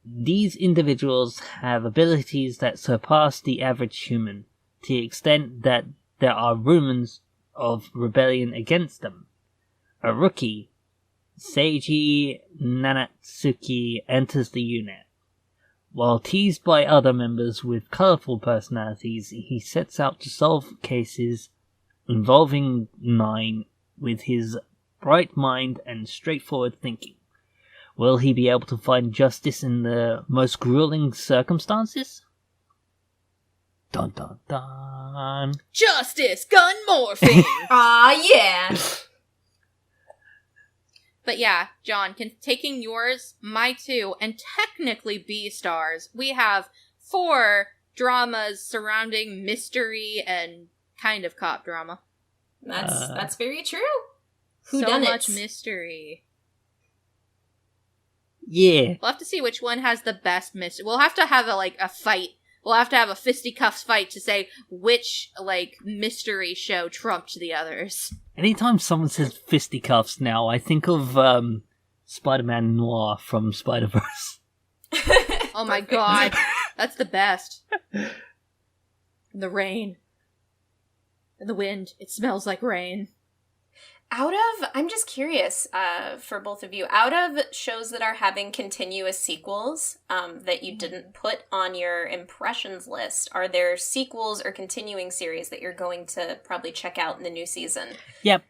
These individuals have abilities that surpass the average human, to the extent that there are rumors of rebellion against them. A rookie, Seiji Nanatsuki, enters the unit. While teased by other members with colourful personalities, he sets out to solve cases involving Nine with his bright mind and straightforward thinking. Will he be able to find justice in the most grueling circumstances? Dun dun dun. Justice, gun morphing! Aw, yeah! But yeah, John, taking yours, my two, and technically B-stars, we have 4 dramas surrounding mystery and kind of cop drama. That's very true. So much mystery. Yeah. We'll have to see which one has the best mystery. We'll have to have a fight. We'll have to have a fisticuffs fight to say which, mystery show trumped the others. Anytime someone says fisticuffs now, I think of Spider-Man Noir from Spider-Verse. Oh my god. That's the best. The rain. And the wind. It smells like rain. I'm just curious, for both of you, out of shows that are having continuous sequels, that you didn't put on your impressions list, are there sequels or continuing series that you're going to probably check out in the new season? Yep.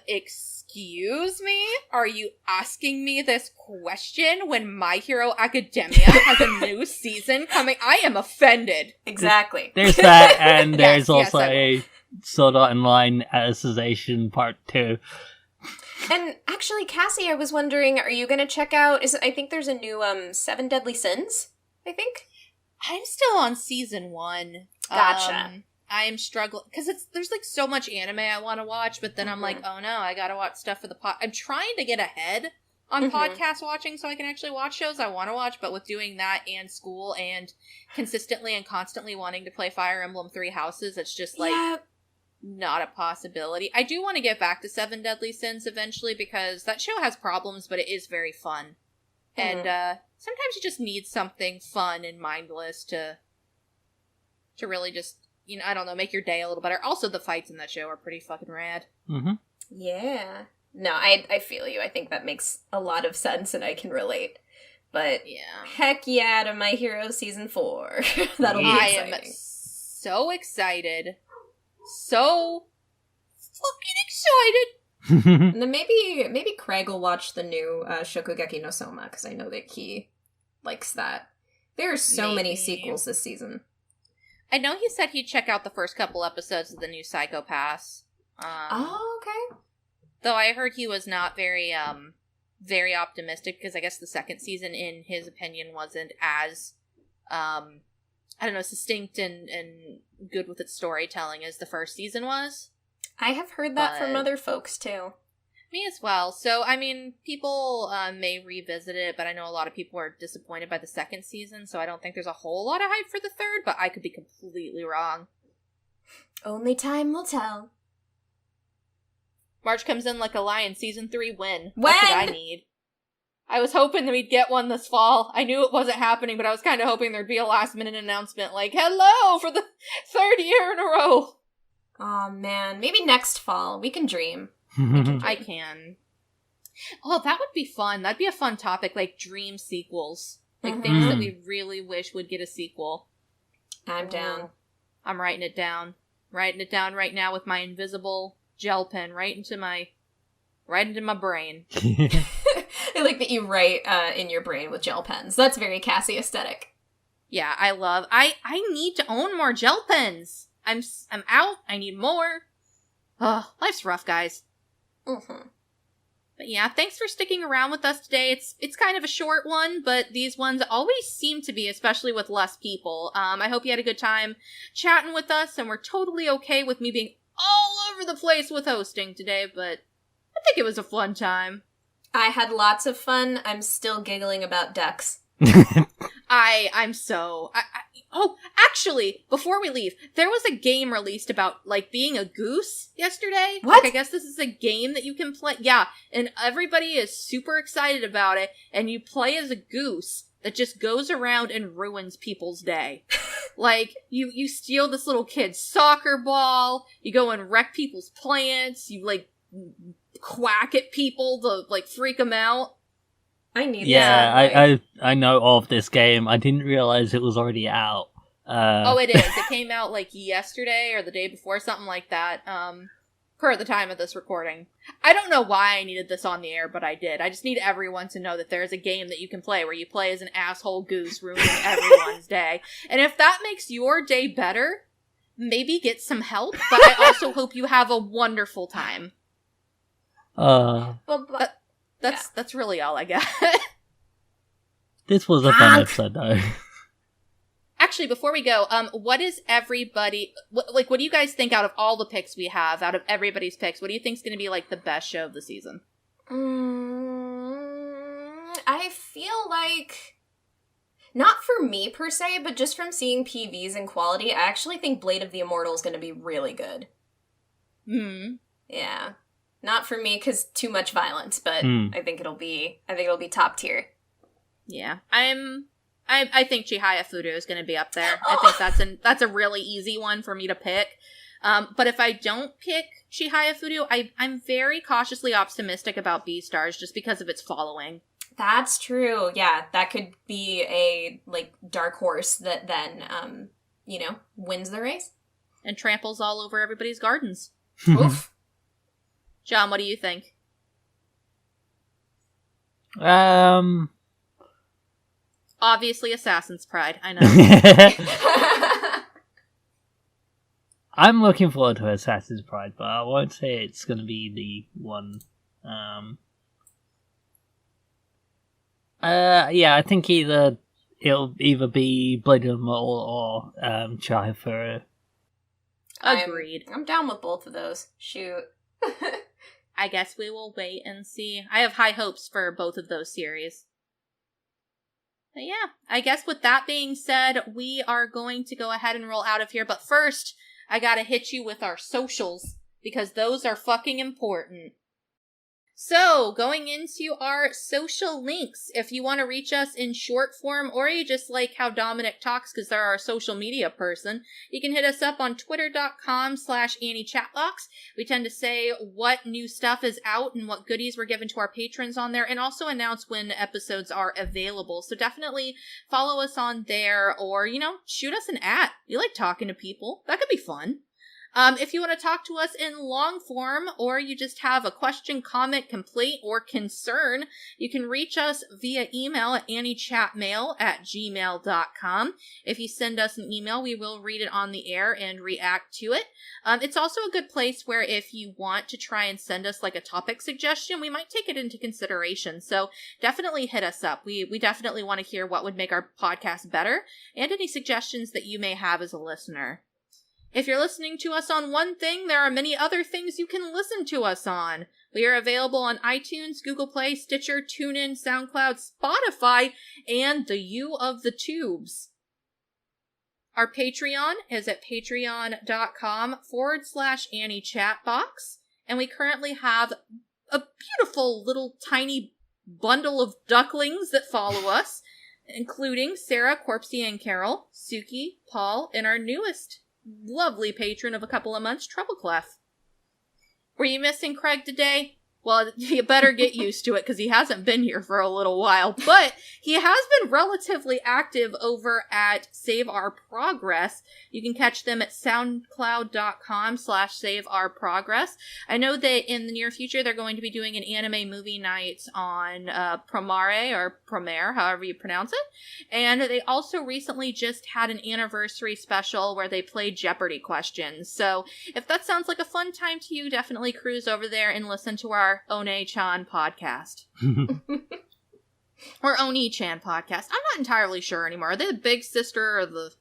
Excuse me? Are you asking me this question when My Hero Academia has a new season coming? I am offended. Exactly. There's that, and there's Yes, also a Sword Art Online Alicization Part 2. And actually, Cassie, I was wondering, are you going to check out, I think there's a new 7 Deadly Sins, I think? I'm still on season 1. Gotcha. I am struggling, because there's so much anime I want to watch, but then I'm like, oh no, I gotta watch stuff for the I'm trying to get ahead on podcast watching so I can actually watch shows I want to watch, but with doing that and school and consistently and constantly wanting to play Fire Emblem 3 Houses, it's just not a possibility. I do want to get back to 7 Deadly Sins eventually because that show has problems, but it is very fun. And sometimes you just need something fun and mindless to really just, I don't know, make your day a little better. Also, the fights in that show are pretty fucking rad. Mm-hmm. Yeah. No, I feel you. I think that makes a lot of sense and I can relate. But Yeah. heck yeah to My Hero Season 4. That'll be exciting. I am so excited. So fucking excited. And then maybe Craig will watch the new Shokugeki no Soma, because I know that he likes that. There are so many sequels this season. I know he said he'd check out the first couple episodes of the new Psycho Pass. Okay. Though I heard he was not very optimistic, because I guess the second season, in his opinion, wasn't as, succinct and good with its storytelling as the first season was. I have heard that from other folks, too. Me as well. So, I mean, people may revisit it, but I know a lot of people are disappointed by the second season, so I don't think there's a whole lot of hype for the third, but I could be completely wrong. Only time will tell. March comes in like a lion, season 3 win. When? That's what I need. I was hoping that we'd get one this fall. I knew it wasn't happening, but I was kind of hoping there'd be a last-minute announcement like, hello, for the 3rd year in a row. Aw, man. Maybe next fall. We can dream. I can. Oh, that would be fun. That'd be a fun topic, like dream sequels. Like things that we really wish would get a sequel. I'm down. I'm writing it down. Writing it down right now with my invisible gel pen right into my brain. I like that you write in your brain with gel pens. That's very Cassie aesthetic. Yeah, I need to own more gel pens. I'm out. I need more. Oh, life's rough, guys. Mm-hmm. But yeah, thanks for sticking around with us today. It's kind of a short one, but these ones always seem to be, especially with less people. I hope you had a good time chatting with us, and we're totally okay with me being all over the place with hosting today, but I think it was a fun time. I had lots of fun. I'm still giggling about ducks. Oh, actually, before we leave, there was a game released about, like, being a goose yesterday. What? Like, I guess this is a game that you can play. Yeah, and everybody is super excited about it, and you play as a goose that just goes around and ruins people's day. Like, you steal this little kid's soccer ball, you go and wreck people's plants, you, like, quack at people to, like, freak them out. I need Yeah, I know of this game. I didn't realize it was already out. Oh, it is. It came out like yesterday or the day before, something like that, per the time of this recording. I don't know why I needed this on the air, but I did. I just need everyone to know that there's a game that you can play where you play as an asshole goose ruining everyone's day. And if that makes your day better, maybe get some help, but I also hope you have a wonderful time. That's really all I got. This was a fun episode, though. Actually, before we go, what is everybody... what do you guys think out of all the picks we have, out of everybody's picks, what do you think is going to be, like, the best show of the season? I feel like... Not for me, per se, but just from seeing PVs and quality, I actually think Blade of the Immortal is going to be really good. Yeah. Not for me, because too much violence, but I think it'll be top tier. Yeah. I think Chihaya Fudo is going to be up there. I think that's a really easy one for me to pick. But if I don't pick Chihaya Fudo, I'm very cautiously optimistic about Beastars just because of its following. That's true. Yeah, that could be a, like, dark horse that then, wins the race. And tramples all over everybody's gardens. Oof. John, what do you think? Obviously Assassin's Pride, I know. I'm looking forward to Assassin's Pride, but I won't say it's going to be the one. I think it'll either be Blade of the Immortal or Chai for. Agreed. I'm down with both of those. Shoot. I guess we will wait and see. I have high hopes for both of those series. But yeah, I guess with that being said, we are going to go ahead and roll out of here. But first, I gotta hit you with our socials, because those are fucking important. So, going into our social links, if you want to reach us in short form or you just like how Dominic talks because they're our social media person, you can hit us up on twitter.com/AnnieChatbox. We tend to say what new stuff is out and what goodies we're giving to our patrons on there and also announce when episodes are available. So definitely follow us on there or, shoot us an @ You like talking to people. That could be fun. If you want to talk to us in long form, or you just have a question, comment, complaint, or concern, you can reach us via email at anniechatmail@gmail.com. If you send us an email, we will read it on the air and react to it. It's also a good place where if you want to try and send us like a topic suggestion, we might take it into consideration. So definitely hit us up. We definitely want to hear what would make our podcast better and any suggestions that you may have as a listener. If you're listening to us on one thing, there are many other things you can listen to us on. We are available on iTunes, Google Play, Stitcher, TuneIn, SoundCloud, Spotify, and the U of the Tubes. Our Patreon is at patreon.com/AnnieChatbox, and we currently have a beautiful little tiny bundle of ducklings that follow us, including Sarah, CorpsyAnn, Carol, Suki, Paul, and our newest lovely patron of a couple of months, TroubleClef. Were you missing Craig today? Well, you better get used to it because he hasn't been here for a little while, but he has been relatively active over at Save Our Progress. You can catch them at soundcloud.com/saveourprogress. I know that in the near future, they're going to be doing an anime movie night on Premiere, however you pronounce it. And they also recently just had an anniversary special where they played Jeopardy questions. So if that sounds like a fun time to you, definitely cruise over there and listen to our One-chan podcast. Or Oni-chan podcast. I'm not entirely sure anymore. Are they the big sister or the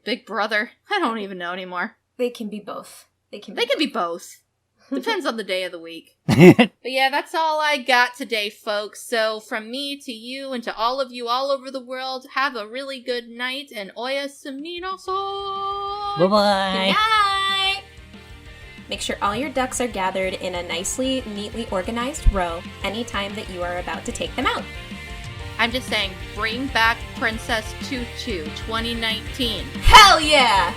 big brother? I don't even know anymore. They can be both. They can be both. Depends on the day of the week. But yeah, that's all I got today, folks. So from me to you and to all of you all over the world, have a really good night and oyasuminasan. Bye-bye. Good night. Make sure all your ducks are gathered in a nicely, neatly organized row anytime that you are about to take them out. I'm just saying, bring back Princess Tutu 2019. Hell yeah!